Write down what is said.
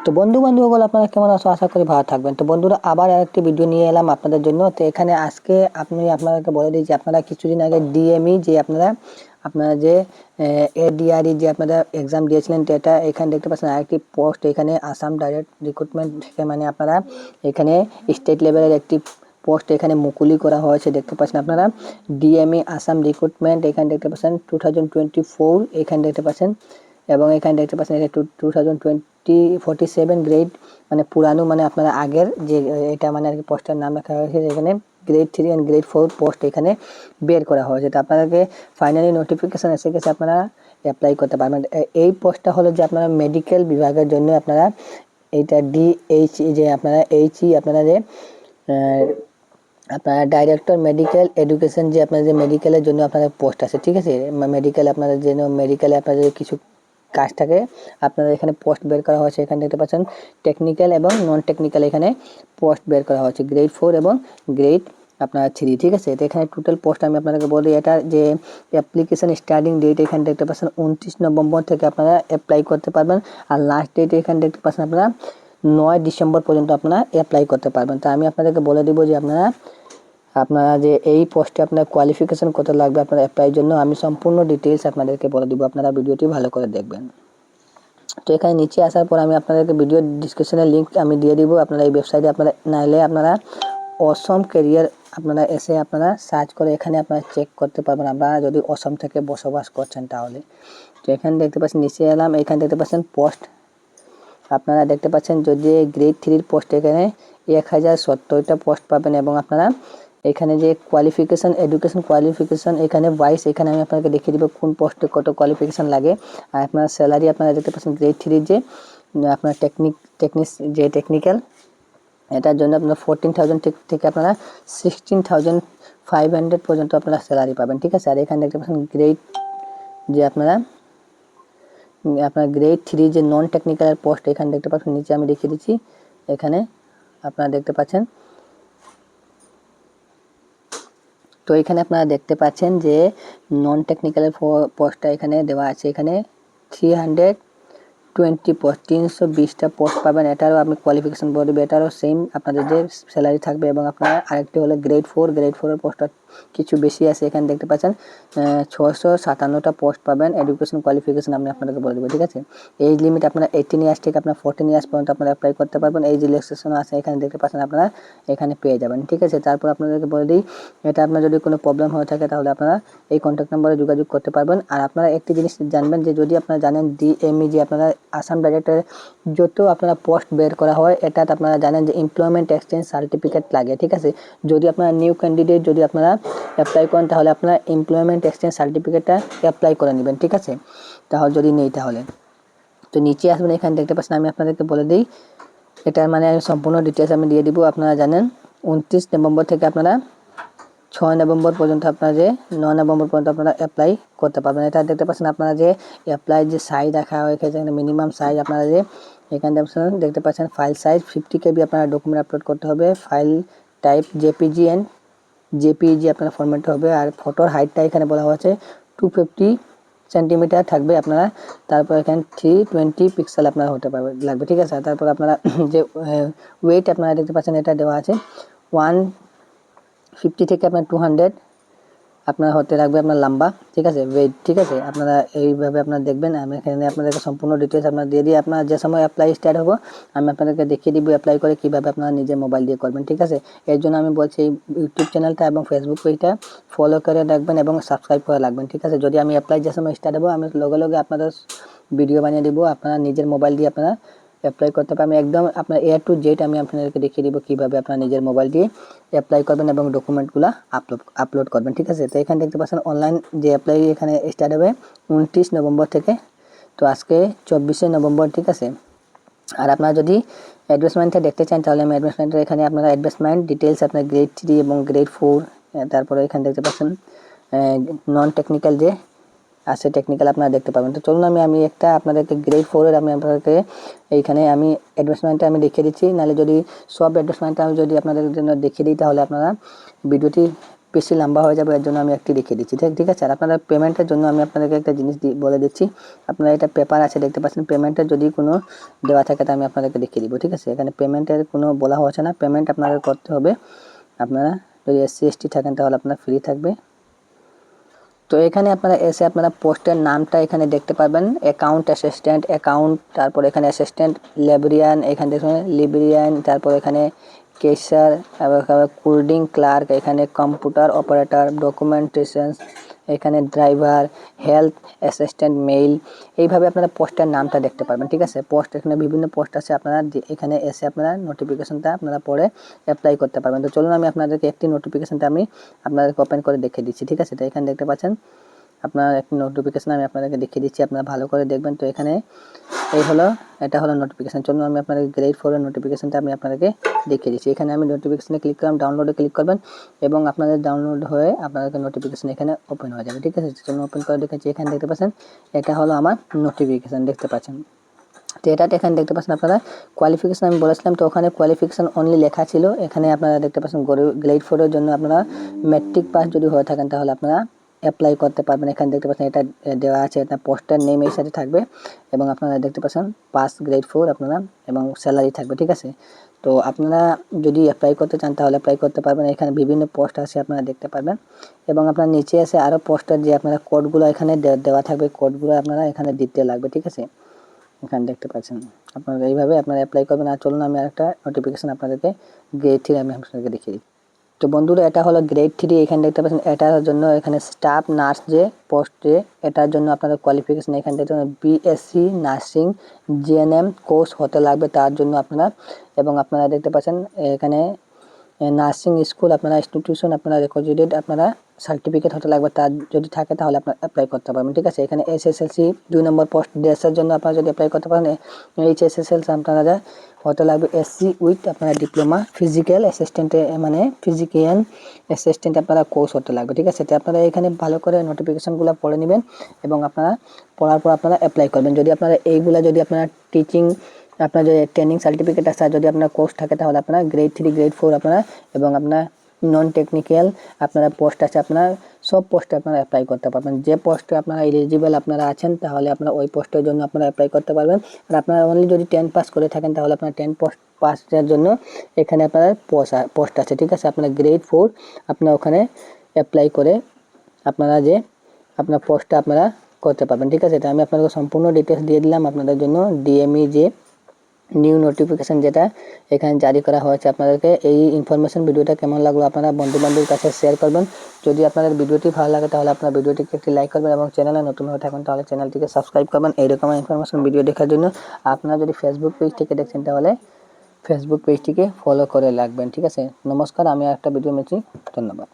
তো বন্ধু বান্ধবগুলো আপনারা কেমন আছো? আশা করি ভালো থাকবেন। তো বন্ধুরা আবার আরেকটি ভিডিও নিয়ে এলাম আপনাদের জন্য। তো এখানে আজকে আপনাদেরকে বলে দিই যে আপনারা কিছুদিন আগে ডিএমই যে আপনারা যে এডিআরই যে আপনারা এক্সাম দিয়েছিলেন, তো এটা এখানে দেখতে পাচ্ছেন আরেকটি পোস্ট এখানে আসাম ডাইরেক্ট রিক্রুটমেন্ট থেকে, মানে আপনারা এখানে স্টেট লেভেলের একটি পোস্ট এখানে মুকুলি করা হয়েছে। দেখতে পাচ্ছেন আপনারা ডিএমই আসাম রিক্রুটমেন্ট, এখানে দেখতে পাচ্ছেন 2024, এখানে দেখতে পাচ্ছেন এবং এখানে দেখতে পাচ্ছেন এটা 2047 গ্রেড, মানে পুরানো, মানে আপনারা আগের যে এটা মানে আর কি পোস্টের নাম লেখা হয়েছে। এখানে গ্রেড 3 এন্ড গ্রেড 4 পোস্ট এখানে বের করা হয়েছে। তো আপনাদেরকে ফাইনালি নোটিফিকেশন এসে গেছে, আপনারা অ্যাপ্লাই করতে পারবেন। এই পোস্টটা হলো যে আপনারা মেডিকেল বিভাগের জন্য আপনারা এইটা ডিএইচ যে আপনারা এইচই আপনারা যে আপনারা ডাইরেক্টর মেডিকেল এডুকেশন যে আপনাদের যে মেডিকেলের জন্য আপনাদের পোস্ট আছে, ঠিক আছে। মেডিকেল আপনাদের জন্য মেডিকেলে আপনাদের কিছু কাজ থাকে, আপনাদের এখানে পোস্ট বের করা হয়েছে। এখানে দেখতে পাচ্ছেন টেকনিক্যাল এবং নন টেকনিক্যাল এখানে পোস্ট বের করা হয়েছে, গ্রেড 4 এবং গ্রেড আপনার 3, ঠিক আছে। তো এখানে টোটাল পোস্ট আমি আপনাদেরকে বলি, এটা যে অ্যাপ্লিকেশন স্টার্টিং ডেট এখানে দেখতে পাচ্ছেন 29 নভেম্বর থেকে আপনারা অ্যাপ্লাই করতে পারবেন। আর লাস্ট ডেট এখানে দেখতে পাচ্ছেন আপনারা 9 ডিসেম্বর পর্যন্ত আপনারা অ্যাপ্লাই করতে পারবেন। তো আমি আপনাদেরকে বলে দিব যে আপনারা যে এই পোস্টে আপনার কোয়ালিফিকেশন কত লাগবে আপনার অ্যাপ্লাইয়ের জন্য, আমি সম্পূর্ণ ডিটেইলস আপনাদেরকে বলে দিব। আপনারা ভিডিওটি ভালো করে দেখবেন। তো এখানে নিচে আসার পর আমি আপনাদেরকে ভিডিও ডিসক্রিপশনের লিঙ্ক আমি দিয়ে দিব। আপনারা এই ওয়েবসাইটে আপনারা নাইলে আপনারা অসম ক্যারিয়ার আপনারা এসে আপনারা সার্চ করে এখানে আপনারা চেক করতে পারবেন, আপনারা যদি অসম থেকে বসবাস করছেন তাহলে। তো এখানে দেখতে পাচ্ছেন নিচে এলাম, এখানে দেখতে পাচ্ছেন পোস্ট আপনারা দেখতে পাচ্ছেন যদি গ্রেড 3 পোস্ট এখানে 1070টা পোস্ট পাবেন। এবং আপনারা এখানে যে কোয়ালিফিকেশন এডুকেশন কোয়ালিফিকেশন এখানে 22, এখানে আমি আপনাকে দেখিয়ে দিব কোন পোস্টে কত কোয়ালিফিকেশন লাগে। আর আপনার স্যালারি আপনারা দেখতে পাচ্ছেন গ্রেড 3 যে আপনার টেকনিক্যাল এটার জন্য আপনারা 14,000 থেকে আপনারা 16,500 পর্যন্ত আপনারা স্যালারি পাবেন, ঠিক আছে। আর এখানে দেখতে পাচ্ছেন গ্রেড যে আপনার গ্রেড 3 যে নন টেকনিক্যাল পোস্ট এখানে দেখতে পাচ্ছেন, নিচে আমি দেখিয়ে দিচ্ছি। এখানে আপনারা দেখতে পাচ্ছেন, তো এখানে আপনারা দেখতে পাচ্ছেন যে নন টেকনিক্যালের পোস্টটা এখানে দেওয়া আছে। এখানে 320 পোস্ট, 320টা পোস্ট পাবেন। এটারও আপনি কোয়ালিফিকেশন বলবে, এটারও সেম আপনাদের যে স্যালারি থাকবে। এবং আপনারা আরেকটি হলো গ্রেড 4, গ্রেড 4-এর পোস্টটা কিছু বেশি আছে। এখানে দেখতে পাচ্ছেন 657টা পোস্ট পাবেন। এডুকেশন কোয়ালিফিকেশন আমি আপনাদেরকে বলে দেবো, ঠিক আছে। এজ লিমিট আপনারা 18 ইয়ার্স থেকে আপনার 14 ইয়ার্স পর্যন্ত আপনারা অ্যাপ্লাই করতে পারবেন। এই রিল্যাক্সেশন আছে এখানে দেখতে পাচ্ছেন, আপনারা এখানে পেয়ে যাবেন, ঠিক আছে। তারপর আপনাদেরকে বলে দিই, এটা আপনার যদি কোনো প্রবলেম হয়ে থাকে তাহলে আপনারা এই কন্ট্যাক্ট নাম্বারে যোগাযোগ করতে পারবেন। আর আপনারা একটি জিনিস জানবেন যে যদি আপনারা জানেন ডিএমই যে আপনারা আসাম ডাইরেক্টর যত আপনারা পোস্ট বের করা হয়, এটাতে আপনারা জানেন যে এমপ্লয়মেন্ট এক্সচেঞ্জ সার্টিফিকেট লাগে, ঠিক আছে। যদি আপনারা নিউ ক্যান্ডিডেট যদি আপনারা অ্যাপ্লাই করেন তাহলে আপনারা এমপ্লয়মেন্ট এক্সচেঞ্জ সার্টিফিকেটটা অ্যাপ্লাই করে নেবেন, ঠিক আছে। তাহলে যদি নেই তাহলে তো নিচে আসবেন, এখানে দেখতে পাচ্ছেন আমি আপনাদেরকে বলে দিই, এটার মানে সম্পূর্ণ ডিটেলস আমি দিয়ে দিব। আপনারা জানেন 29 নভেম্বর থেকে আপনারা 6 নভেম্বর পর্যন্ত আপনারা যে 9 নভেম্বর পর্যন্ত আপনারা অ্যাপ্লাই করতে পারবেন। এটা দেখতে পাচ্ছেন আপনারা যে অ্যাপ্লাই যে সাইজ রাখা হয়েছে, এখানে মিনিমাম সাইজ আপনারা যে এখানে দেখতে পাচ্ছেন ফাইল সাইজ 50 KB আপনারা ডকুমেন্ট আপলোড করতে হবে। ফাইল টাইপ জেপিজি আপনার ফরম্যাট হবে। আর ফটোর হাইটটা এখানে বলা হয়েছে 250 সেন্টিমিটার থাকবে আপনারা। তারপর এখানে 320 পিক্সেল আপনার হতে পারবে লাগবে, ঠিক আছে। তারপর আপনারা যে ওয়েট আপনারা দেখতে পাচ্ছেন এটা দেওয়া আছে 150 থেকে আপনার 200 আপনার হতে লাগবে আপনার লম্বা, ঠিক আছে, ওয়েট, ঠিক আছে। আপনারা এইভাবে আপনারা দেখবেন। আমি এখানে আপনাদেরকে সম্পূর্ণ ডিটেলস আপনারা দিয়ে দিই। আপনারা যে সময় অ্যাপ্লাই স্টার্ট হবে আমি আপনাদেরকে দেখিয়ে দিব অ্যাপ্লাই করে কীভাবে আপনারা নিজের মোবাইল দিয়ে করবেন, ঠিক আছে। এর জন্য আমি বলছি এই ইউটিউব চ্যানেলটা এবং ফেসবুক পেজটা ফলো করে রাখবেন এবং সাবস্ক্রাইব করে রাখবেন, ঠিক আছে। যদি আমি অ্যাপ্লাই যে সময় স্টার্ট হবে আমি লগে লগে আপনাদের ভিডিও বানিয়ে দিব, আপনারা নিজের মোবাইল দিয়ে আপনারা অ্যাপ্লাই করতে পারবেন। একদম আপনার A to Z আমি আপনাদেরকে দেখিয়ে দিব কীভাবে আপনারা নিজের মোবাইল দিয়ে অ্যাপ্লাই করবেন এবং ডকুমেন্টগুলো আপলোড করবেন, ঠিক আছে। তো এখানে দেখতে পাচ্ছেন অনলাইন যে অ্যাপ্লাই এখানে স্টার্ট হবে 29 নভেম্বর থেকে। তো আজকে 24 নভেম্বর, ঠিক আছে। আর আপনারা যদি অ্যাডভার্টাইজমেন্টটা দেখতে চান তাহলে আমি অ্যাডভার্টাইজমেন্টের এখানে আপনারা অ্যাডভার্টাইজমেন্ট ডিটেলস আপনার গ্রেড 3 এবং গ্রেড 4, তারপরে এখানে দেখতে পাচ্ছেন নন টেকনিক্যাল যে আছে টেকনিক্যাল আপনারা দেখতে পাবেন। তো চলুন আমি একটা আপনাদেরকে গ্রেড 4-এর আমি আপনাদেরকে এইখানে আমি অ্যাডভার্টাইজমেন্টটা আমি দেখিয়ে দিচ্ছি। নাহলে যদি সব অ্যাডভার্টাইজমেন্টটা আমি যদি আপনাদের জন্য দেখিয়ে দিই তাহলে আপনারা ভিডিওটি বেশি লম্বা হয়ে যাবে, এর জন্য আমি একটি রেখে দিচ্ছি। ঠিক আছে। আর আপনারা পেমেন্টের জন্য আমি আপনাদেরকে একটা জিনিস বলে দিচ্ছি। আপনারা এটা পেপার আছে দেখতে পাচ্ছেন, পেমেন্টের যদি কোনো দেওয়া থাকে তো আমি আপনাদেরকে দেখিয়ে দিব। ঠিক আছে। এখানে পেমেন্টের কোনো বলা হচ্ছে না, পেমেন্ট আপনাদের করতে হবে। আপনারা যদি SC ST থাকেন তাহলে আপনারা ফ্রি থাকবে। তো এখানে আপনারা এসে আপনারা পোস্টের নামটা এখানে দেখতে পাবেন, অ্যাকাউন্ট অ্যাসিস্ট্যান্ট, অ্যাকাউন্ট, তারপর এখানে অ্যাসিস্ট্যান্ট লাইব্রেরিয়ান, এখানে দেখুন লিব্রিয়ান, তারপর এখানে কেশার, কোডিং ক্লার্ক, এখানে কম্পিউটার অপারেটর, ডকুমেন্টেশন, এখানে ড্রাইভার, হেলথ অ্যাসিস্ট্যান্ট মেইল, এইভাবে আপনারা পোস্টের নামটা দেখতে পারবেন। ঠিক আছে। পোস্ট এখানে বিভিন্ন পোস্ট আছে, আপনারা এখানে এসে আপনারা নোটিফিকেশনটা আপনারা পরে অ্যাপ্লাই করতে পারবেন। তো চলুন আমি আপনাদেরকে একটি নোটিফিকেশনটা আমি আপনাদেরকে ওপেন করে দেখিয়ে দিচ্ছি। ঠিক আছে। তো এখানে দেখতে পাচ্ছেন আপনার একটি নোটিফিকেশন আমি আপনাদেরকে দেখিয়ে দিচ্ছি, আপনারা ভালো করে দেখবেন। তো এখানে এটা হলো নোটিফিকেশন। চলুন আমি আপনাদের গ্রেড 4 এর নোটিফিকেশনটা আমি আপনাদেরকে দেখিয়ে দিচ্ছি। এখানে আমি নোটিফিকেশনে ক্লিক করলাম, ডাউনলোডে ক্লিক করবেন এবং আপনাদের ডাউনলোড হয়ে আপনাদেরকে নোটিফিকেশন এখানে ওপেন হয়ে যাবে। ঠিক আছে। চলুন ওপেন করে দেখাচ্ছি। এখানে দেখতে পাচ্ছেন এটা হলো আমার নোটিফিকেশন, দেখতে পাচ্ছেন। তো এটা এখানে দেখতে পাচ্ছেন আপনারা কোয়ালিফিকেশন আমি বলেছিলাম, তো ওখানে কোয়ালিফিকেশন অনলি লেখা ছিল। এখানে আপনারা দেখতে পাচ্ছেন গ্রেড 4 এর জন্য আপনারা ম্যাট্রিক পাস যদি হয়ে থাকেন তাহলে আপনারা অ্যাপ্লাই করতে পারবেন। এখানে দেখতে পাচ্ছেন এটা দেওয়া আছে, এটা পোস্টার নেম এর সাথে থাকবে এবং আপনারা দেখতে পাচ্ছেন পাস গ্রেড 4 আপনারা এবং স্যালারি থাকবে। ঠিক আছে। তো আপনারা যদি অ্যাপ্লাই করতে চান তাহলে অ্যাপ্লাই করতে পারবেন। এখানে বিভিন্ন পোস্ট আছে আপনারা দেখতে পারবেন এবং আপনার নিচে আছে আরও পোস্টার যে আপনারা কোডগুলো এখানে দেওয়া থাকবে, কোডগুলো আপনারা এখানে দিতে লাগবে। ঠিক আছে। এখানে দেখতে পাচ্ছেন আপনারা এইভাবে আপনারা অ্যাপ্লাই করবেন। আর চলুন আমি আরেকটা নোটিফিকেশন আপনাদেরকে গ্রেড 3 আমি আপনাদেরকে দেখিয়ে দিই। তো বন্ধুরা এটা হলো গ্রেড 3। এখানে দেখতে পাচ্ছেন এটার জন্য এখানে স্টাফ নার্স যে পোস্টে, এটার জন্য আপনাদের কোয়ালিফিকেশন এখানে দেখতে পাচ্ছেন BSc নার্সিং GNM কোর্স হতে লাগবে তার জন্য আপনারা, এবং আপনারা দেখতে পাচ্ছেন এখানে নার্সিং স্কুল আপনারা ইনস্টিটিউশন আপনারা রেকর্ডেড আপনারা সার্টিফিকেট হতে লাগবে, তার যদি থাকে তাহলে আপনারা অ্যাপ্লাই করতে পারবেন। ঠিক আছে। এখানে SSLC 2 নম্বর পোস্ট ড্রেসের জন্য আপনারা যদি অ্যাপ্লাই করতে পারেন HSSLC আপনারা হতে লাগবে SC উইথ আপনারা ডিপ্লোমা ফিজিক্যাল অ্যাসিস্ট্যান্টে মানে ফিজিক্যাল অ্যাসিস্ট্যান্ট আপনারা কোর্স হতে লাগবে। ঠিক আছে। তো আপনারা এখানে ভালো করে নোটিফিকেশনগুলো পড়ে নেবেন এবং আপনারা পড়ার পর আপনারা অ্যাপ্লাই করবেন। যদি আপনারা এইগুলা যদি আপনারা টিচিং আপনার যে ট্রেনিং সার্টিফিকেট আছে যদি আপনার কোর্স থাকে তাহলে আপনারা গ্রেড 3 গ্রেড 4 আপনারা এবং আপনার নন টেকনিক্যাল আপনারা পোস্ট আছে আপনারা সব পোস্টে আপনারা অ্যাপ্লাই করতে পারবেন। যে পোস্টে আপনারা এলিজিবল আপনারা আছেন তাহলে আপনারা ওই পোস্টের জন্য আপনারা অ্যাপ্লাই করতে পারবেন। আর আপনারা অনলি যদি 10 পাস করে থাকেন তাহলে আপনারা 10 পাসের জন্য এখানে আপনার পোস্ট আছে। ঠিক আছে। আপনারা গ্রেড 4 আপনারা ওখানে অ্যাপ্লাই করে আপনারা যে আপনার পোস্টটা আপনারা করতে পারবেন। ঠিক আছে। এটা আমি আপনাদের সম্পূর্ণ ডিটেলস দিয়ে দিলাম আপনাদের জন্য। DME যে নিউ নোটিফিকেশন যেটা এখানে জারি করা হয়েছে আপনাদেরকে। এই ইনফরমেশন ভিডিওটা কেমন লাগলো আপনারা বন্ধু বান্ধবের কাছে শেয়ার করবেন। যদি আপনাদের ভিডিওটি ভালো লাগে তাহলে আপনারা ভিডিওটিকে একটি লাইক করবেন এবং চ্যানেলে নতুন হয়ে থাকেন তাহলে চ্যানেলটিকে সাবস্ক্রাইব করবেন এইরকম ইনফরমেশন ভিডিও দেখার জন্য। আপনারা যদি ফেসবুক পেজ থেকে দেখছেন তাহলে ফেসবুক পেজটিকে ফলো করে রাখবেন। ঠিক আছে। নমস্কার, আমি একটা ভিডিও মেছি। ধন্যবাদ।